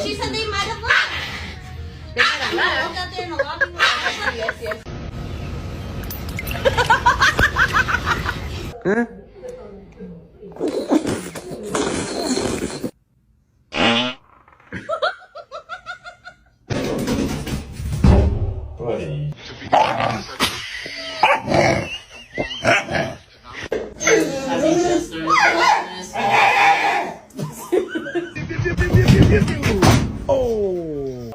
She said they might have left. They might have left. Look out there in the lobby. Yes, yes. Huh? Buddy. Oh.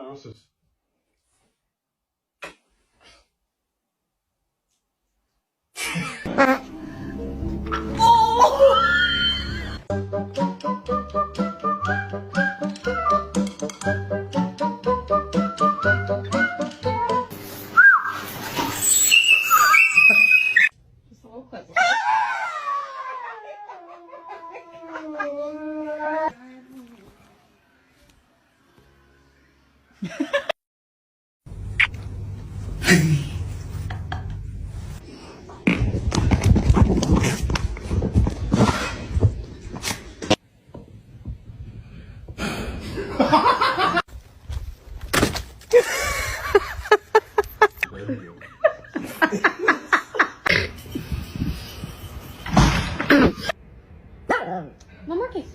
No more kiss.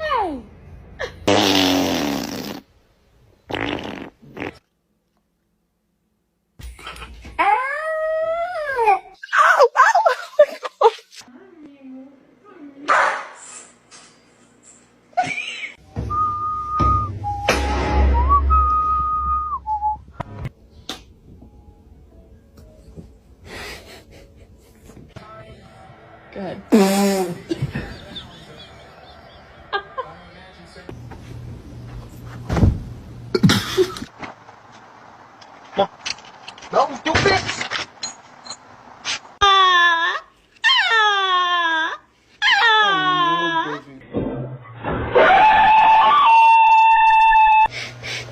Hey. Good. No, stupid!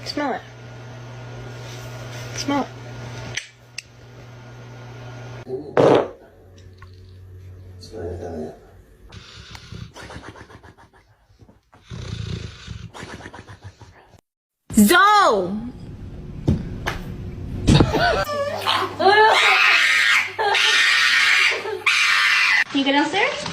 Smell it. Smell it. Zoe! Can you go downstairs?